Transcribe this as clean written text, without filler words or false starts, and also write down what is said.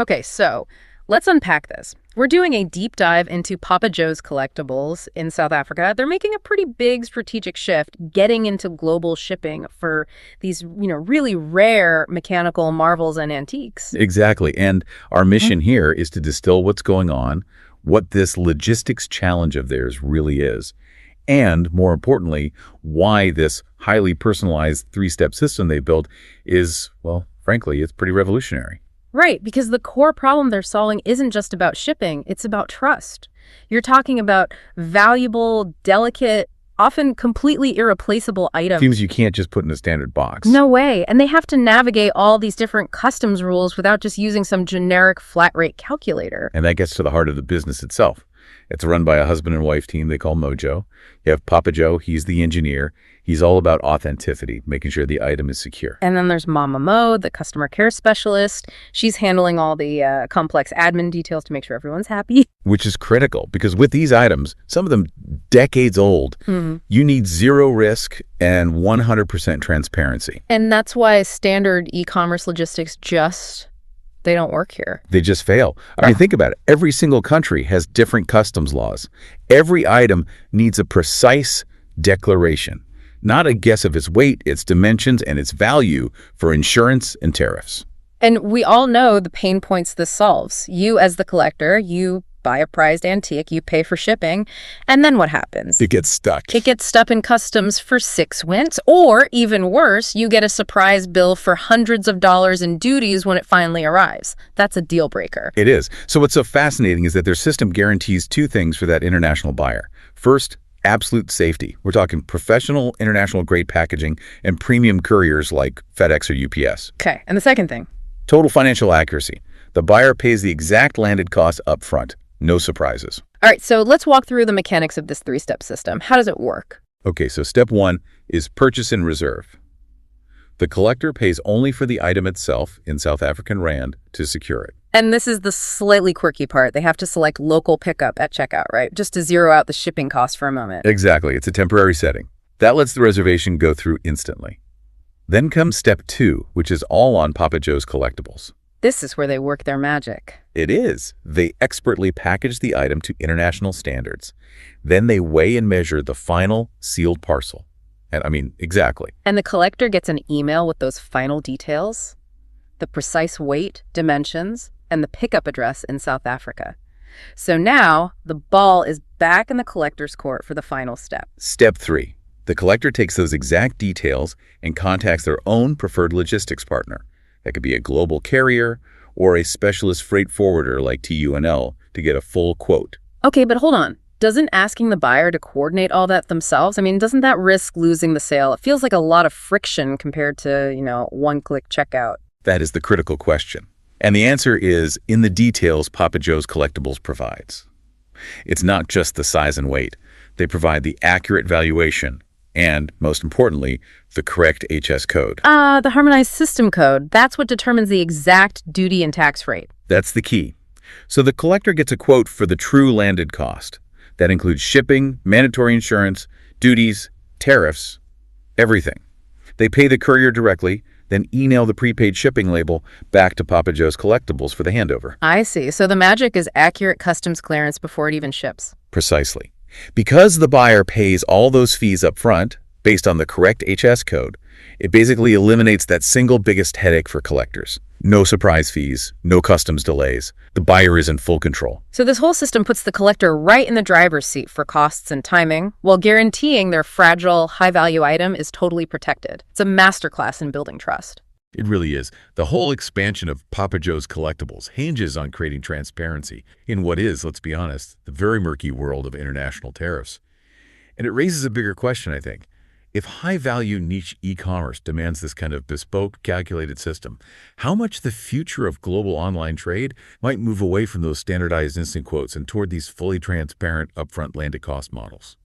Okay, so let's unpack this. We're doing a deep dive into Papa Joe's Collectibles in South Africa. They're making a pretty big strategic shift, getting into global shipping for these, really rare mechanical marvels and antiques. Exactly. And our mission here is to distill what's going on, what this logistics challenge of theirs really is, and more importantly, why this highly personalized three-step system they built is, well, frankly, it's pretty revolutionary. Right, because the core problem they're solving isn't just about shipping, it's about trust. You're talking about valuable, delicate, often completely irreplaceable items. Things you can't just put in a standard box. No way. And they have to navigate all these different customs rules without just using some generic flat rate calculator. And that gets to the heart of the business itself. It's run by a husband and wife team they call Mojo. You have Papa Joe, he's the engineer. He's all about authenticity, making sure the item is secure. And then there's Mama Mo, the customer care specialist. She's handling all the complex admin details to make sure everyone's happy. Which is critical, because with these items, some of them decades old, you need zero risk and 100% transparency. And that's why standard e-commerce logistics they don't work here. They just fail. I mean, think about it. Every single country has different customs laws. Every item needs a precise declaration, not a guess of its weight, its dimensions, and its value for insurance and tariffs. And we all know the pain points this solves. You, as the collector, you buy a prized antique, you pay for shipping, and then what happens? It gets stuck. It gets stuck in customs for 6 months, or even worse, you get a surprise bill for hundreds of dollars in duties when it finally arrives. That's a deal breaker. It is. So what's so fascinating is that their system guarantees two things for that international buyer. First, absolute safety. We're talking professional, international grade packaging and premium couriers like FedEx or UPS. Okay, and the second thing? Total financial accuracy. The buyer pays the exact landed cost up front. No surprises. All right, so let's walk through the mechanics of this three-step system. How does it work? Okay, so step one is purchase and reserve. The collector pays only for the item itself in South African Rand to secure it. And this is the slightly quirky part. They have to select local pickup at checkout, right? Just to zero out the shipping cost for a moment. Exactly. It's a temporary setting. That lets the reservation go through instantly. Then comes step two, which is all on Papa Joe's Collectibles. This is where they work their magic. It is. They expertly package the item to international standards. Then they weigh and measure the final sealed parcel. And I mean, exactly. And the collector gets an email with those final details, the precise weight, dimensions, and the pickup address in South Africa. So now the ball is back in the collector's court for the final step. Step three. The collector takes those exact details and contacts their own preferred logistics partner. That could be a global carrier or a specialist freight forwarder like TUNL to get a full quote. Okay, but hold on. Doesn't asking the buyer to coordinate all that themselves, doesn't that risk losing the sale? It feels like a lot of friction compared to, one-click checkout. That is the critical question. And the answer is in the details Papa Joe's Collectibles provides. It's not just the size and weight. They provide the accurate valuation and, most importantly, the correct HS code. The harmonized system code. That's what determines the exact duty and tax rate. That's the key. So the collector gets a quote for the true landed cost. That includes shipping, mandatory insurance, duties, tariffs, everything. They pay the courier directly, then email the prepaid shipping label back to Papa Joe's Collectibles for the handover. I see. So the magic is accurate customs clearance before it even ships. Precisely. Because the buyer pays all those fees up front, based on the correct HS code, it basically eliminates that single biggest headache for collectors. No surprise fees, no customs delays. The buyer is in full control. So this whole system puts the collector right in the driver's seat for costs and timing, while guaranteeing their fragile, high-value item is totally protected. It's a masterclass in building trust. It really is. The whole expansion of Papa Joe's Collectibles hinges on creating transparency in what is, let's be honest, the very murky world of international tariffs. And it raises a bigger question, I think. If high-value niche e-commerce demands this kind of bespoke, calculated system, how much the future of global online trade might move away from those standardized instant quotes and toward these fully transparent, upfront landed cost models?